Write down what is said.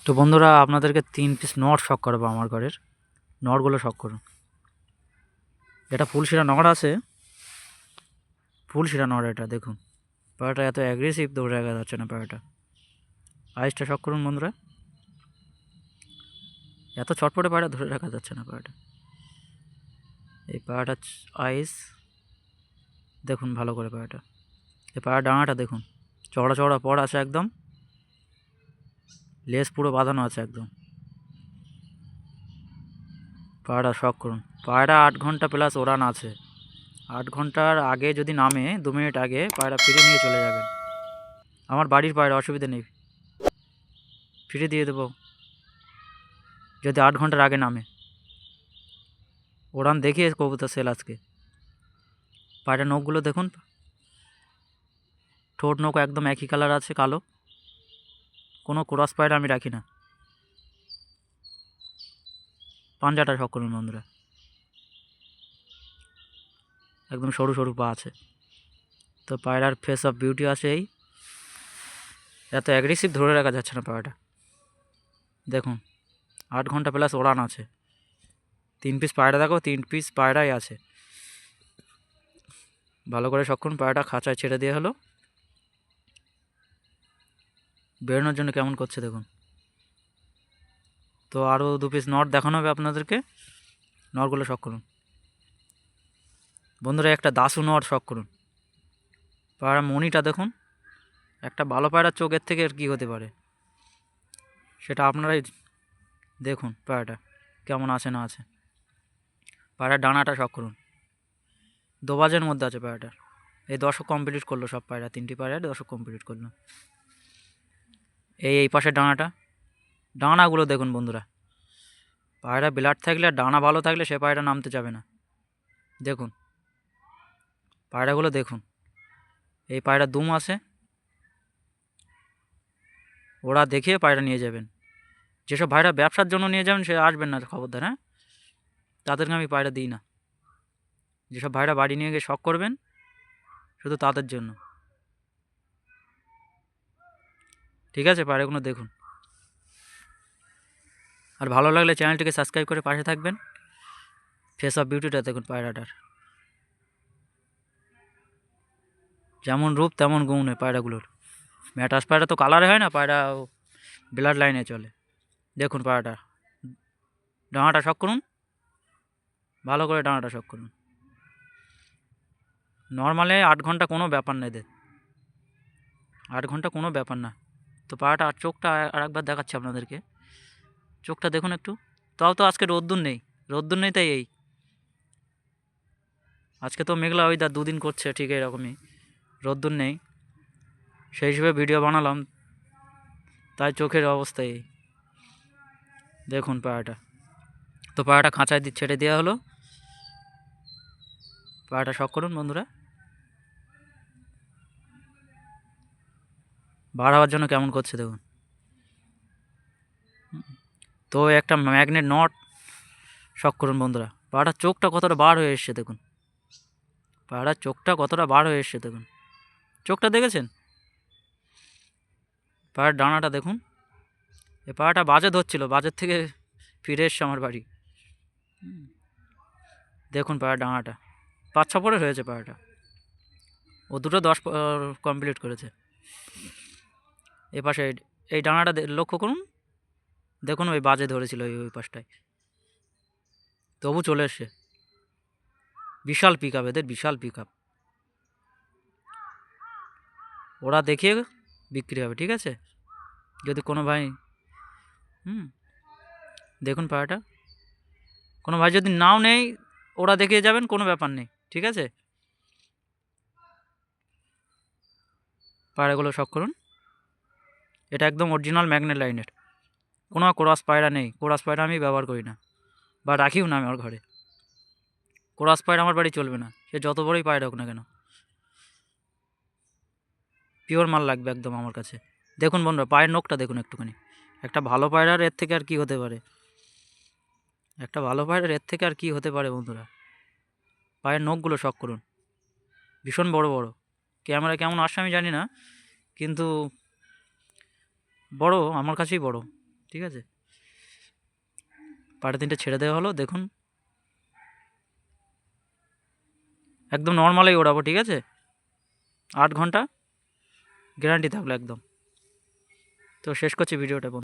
তো বন্ধুরা আপনাদেরকে 3 পিস নট শক করাবো আমার ঘরের। নটগুলো শক করুন। এটা ফুলশিরা নট আছে, ফুলশিরা নট এটা দেখুন। পায়রাটা এত অ্যাগ্রেসিভ ধরে রাখা যাচ্ছে না পায়রাটা। আইসটা শক করুন বন্ধুরা। এত ছটপটে পায়রা ধরে রাখা যাচ্ছে না পায়রাটা। এই পায়রাটা আইস দেখুন ভালো করে পায়রাটা। এই পায়রা ডাঙাটা দেখুন, চওড়া চওড়া পর আছে একদম, লেজ পুরো বাঁধানো আছে একদম। পায়রা শক করুন। পায়রা 8 ঘন্টা প্লাস ওড়ান আছে। 8 ঘন্টার আগে যদি নামে 2 মিনিট আগে পায়রা ফিরে নিয়ে চলে যাবেন। আমার বাড়ির পায়রা, অসুবিধা নেই, ফিরে দিয়ে দেবো যদি 8 ঘন্টার আগে নামে। ওড়ান দেখিয়ে কবুতর সেল আজকে। পায়রার নখগুলো দেখুন, ঠোঁট নখ একদম একই কালার আছে, কালো। কোনো ক্রস পায়রা আমি রাখি না। পাঞ্জাটা শক করুন বন্ধুরা, একদম সরু সরু পা আছে। তো পায়রার ফেস অফ বিউটি আছে এই। এত অ্যাগ্রেসিভ ধরে রাখা যাচ্ছে না পায়রাটা। দেখুন 8 ঘন্টা প্লাস ওড়ান আছে। 3 পিস পায়রা দেখো, 3 পিস পায়রাই আছে। ভালো করে শক করুন। পায়রাটা খাঁচায় ছেড়ে দেওয়া হলো, বেরোনোর জন্য কেমন করছে দেখুন। তো আরও 2 পিস নট দেখানো হবে আপনাদেরকে। নটগুলো শক করুন বন্ধুরা। একটা দাসু নট শক করুন। পায়রা মনিটা দেখুন। একটা ভালো পায়রার চোখের থেকে আর কী হতে পারে সেটা আপনারাই দেখুন। পায়রাটা কেমন আছে না আছে। পায়রার ডানাটা শক করুন। দোবাজের মধ্যে আছে পায়রাটার। এই 10 কমপ্লিট করলো সব পায়রা, 3টি পায়রা 10 কমপ্লিট করলো। এই পাশের ডানাটা, ডানাগুলো দেখুন বন্ধুরা। পায়রা ব্লাড থাকলে আর ডানা ভালো থাকলে সে পায়রা নামতে যাবে না। দেখুন পায়রাগুলো দেখুন। এই পায়রা দুম আছে, ওরা দেখিয়ে পায়রা নিয়ে যাবেন। যেসব ভাইরা ব্যবসার জন্য নিয়ে যাবেন সে আসবেন না খবরদার, হ্যাঁ। তাদেরকে আমি পায়রা দিই না। যেসব ভাইরা বাড়ি নিয়ে গিয়ে শখ করবেন শুধু তাদের জন্য, ঠিক আছে। পায়রাগুলো দেখুন। আর ভালো লাগলে চ্যানেলটিকে সাবস্ক্রাইব করে পাশে থাকবেন। ফেস অফ বিউটিটা দেখুন পায়রাটার, যেমন রূপ তেমন গুণ পায়রাগুলোর। ম্যাটাস পায়রা তো কালারে হয় না, পায়রা ব্লাড লাইনে চলে। দেখুন পায়রাটা, ডানাটা শক করুন, ভালো করে ডানাটা শক করুন। নর্মালে 8 ঘন্টা কোনো ব্যাপার না এদের, 8 ঘন্টা কোনো ব্যাপার না। তো পায়রাটা আর চোখটা আর একবার দেখাচ্ছি আপনাদেরকে। চোখটা দেখুন একটু। তাও তো আজকে রোদ্দুর নেই, রোদ্দুর নেই তাই এই। আজকে তো মেঘলা ওয়েদার, 2 দিন করছে ঠিক এরকমই, রোদ্দুর নেই। সেই হিসেবে ভিডিও বানালাম, তাই চোখের অবস্থা এই। দেখুন পায়রাটা। তো পায়রাটা খাঁচায় ছেড়ে দেওয়া হলো। পায়রাটা শক করুন বন্ধুরা। বার হওয়ার জন্য কেমন করছে দেখুন। তো একটা ম্যাগনেট নট শক করুন বন্ধুরা। পায়রাটার চোখটা কতটা বার হয়ে এসছে দেখুন। পায়রার চোখটা কতটা বার হয়ে এসছে দেখুন। চোখটা দেখেছেন? পায়রার ডানাটা দেখুন। এই পায়রাটা বাজে ধরছিল, বাজের থেকে ফিরে এসছে আমার বাড়ি। দেখুন পায়রার ডানাটা 5-6 পরে হয়েছে পায়রাটা। ও দুটো 10 কমপ্লিট করেছে। এ পাশে এই ডানাটা লক্ষ্য করুন, দেখুন ওই বাজে ধরেছিল ওই পাশটায়, তবু চলে এসছে। বিশাল পিক আপ এদের, বিশাল পিক আপ। ওরা দেখিয়ে বিক্রি হবে, ঠিক আছে। যদি কোনো ভাই দেখুন পায়রাটা, কোনো ভাই যদি নাও নেই ওরা দেখিয়ে যাবেন, কোনো ব্যাপার নেই, ঠিক আছে। পায়রাগুলো শক করুন। এটা একদম অরিজিনাল ম্যাগনেট লাইনের, কোনো কোরাস পায়রা নেই। কোরাস পায়রা আমি ব্যবহার করি না বা রাখিও না আমার ঘরে। কোরাস পায়রা আমার বাড়ি চলবে না, সে যত বড়ই পায়রা হোক না কেন। পিওর মাল লাগবে একদম আমার কাছে। দেখুন বন্ধুরা পায়ের নখটা দেখুন একটুখানি। একটা ভালো পায়রার এর থেকে আর কি হতে পারে, একটা ভালো পায়রার এর থেকে আর কি হতে পারে বন্ধুরা। পায়ের নখগুলো শক করুন, ভীষণ বড় বড়। ক্যামেরা কেমন আসছে আমি জানি না, কিন্তু বড়, আমার কাছেই বড়। ঠিক আছে, পায়রা 3টে ছেড়ে দেওয়া হলো। দেখুন একদম নর্মালেই ওড়াবো, ঠিক আছে, 8 ঘন্টা গ্যারান্টি থাকলো একদম। তো শেষ করছি ভিডিওটা।